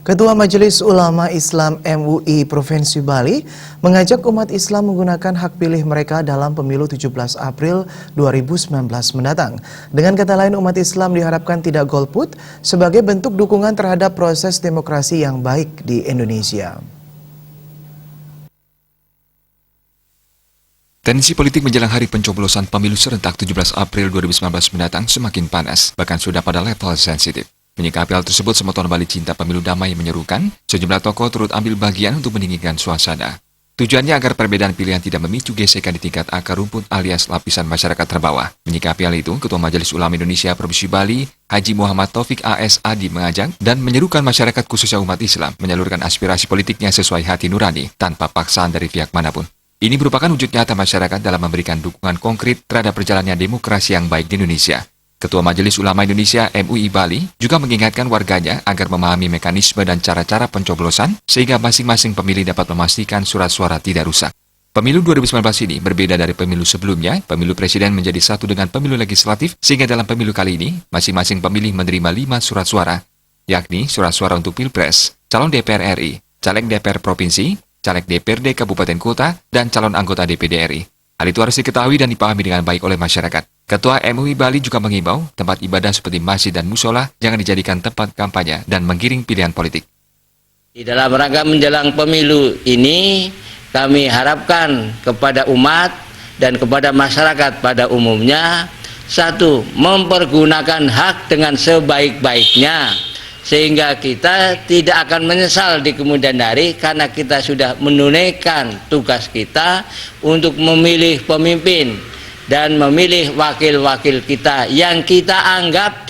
Ketua Majelis Ulama Islam MUI Provinsi Bali mengajak umat Islam menggunakan hak pilih mereka dalam pemilu 17 April 2019 mendatang. Dengan kata lain, umat Islam diharapkan tidak golput sebagai bentuk dukungan terhadap proses demokrasi yang baik di Indonesia. Tensi politik menjelang hari pencoblosan pemilu serentak 17 April 2019 mendatang semakin panas, bahkan sudah pada level sensitif. Menyikapi hal tersebut, Semeton Bali Cinta Pemilu Damai menyerukan sejumlah tokoh turut ambil bagian untuk mendinginkan suasana. Tujuannya agar perbedaan pilihan tidak memicu gesekan di tingkat akar rumput alias lapisan masyarakat terbawah. Menyikapi hal itu, Ketua Majelis Ulama Indonesia Provinsi Bali, Haji Muhammad Taufik A.S. Adi mengajak dan menyerukan masyarakat khususnya umat Islam menyalurkan aspirasi politiknya sesuai hati nurani tanpa paksaan dari pihak manapun. Ini merupakan wujud nyata masyarakat dalam memberikan dukungan konkret terhadap perjalannya demokrasi yang baik di Indonesia. Ketua Majelis Ulama Indonesia MUI Bali juga mengingatkan warganya agar memahami mekanisme dan cara-cara pencoblosan sehingga masing-masing pemilih dapat memastikan surat suara tidak rusak. Pemilu 2019 ini berbeda dari pemilu sebelumnya. Pemilu presiden menjadi satu dengan pemilu legislatif sehingga dalam pemilu kali ini masing-masing pemilih menerima 5 surat suara, yakni surat suara untuk Pilpres, calon DPR RI, caleg DPR Provinsi, caleg DPRD Kabupaten Kota, dan calon anggota DPD RI. Hal itu harus diketahui dan dipahami dengan baik oleh masyarakat. Ketua MUI Bali juga mengimbau tempat ibadah seperti masjid dan musola jangan dijadikan tempat kampanye dan menggiring pilihan politik. Di dalam rangka menjelang pemilu ini, kami harapkan kepada umat dan kepada masyarakat pada umumnya, satu, mempergunakan hak dengan sebaik-baiknya, sehingga kita tidak akan menyesal di kemudian hari karena kita sudah menunaikan tugas kita untuk memilih pemimpin dan memilih wakil-wakil kita yang kita anggap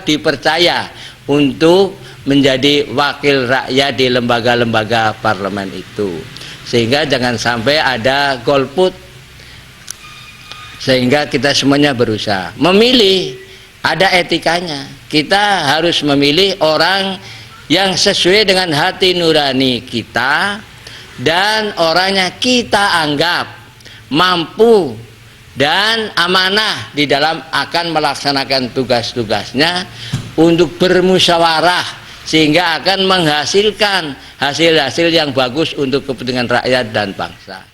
dipercaya untuk menjadi wakil rakyat di lembaga-lembaga parlemen itu. Sehingga jangan sampai ada golput, sehingga kita semuanya berusaha memilih, ada etikanya. Kita harus memilih orang yang sesuai dengan hati nurani kita dan orangnya kita anggap mampu dan amanah di dalam akan melaksanakan tugas-tugasnya untuk bermusyawarah sehingga akan menghasilkan hasil-hasil yang bagus untuk kepentingan rakyat dan bangsa.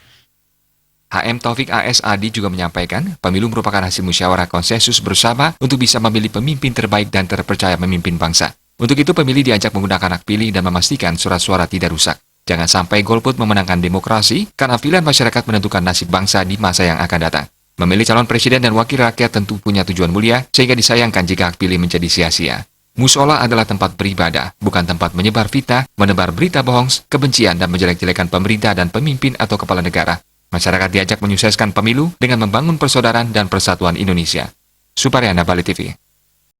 HM Taufik A.S. Adi juga menyampaikan pemilu merupakan hasil musyawarah konsensus bersama untuk bisa memilih pemimpin terbaik dan terpercaya memimpin bangsa. Untuk itu pemilih diajak menggunakan hak pilih dan memastikan surat suara tidak rusak. Jangan sampai golput memenangkan demokrasi karena pilihan masyarakat menentukan nasib bangsa di masa yang akan datang. Memilih calon presiden dan wakil rakyat tentu punya tujuan mulia sehingga disayangkan jika hak pilih menjadi sia-sia. Musola adalah tempat beribadah, bukan tempat menyebar fitnah, menebar berita bohong, kebencian dan menjelek-jelekan pemerintah dan pemimpin atau kepala negara. Masyarakat diajak menyukseskan pemilu dengan membangun persaudaraan dan persatuan Indonesia. Suparyana, Bali TV.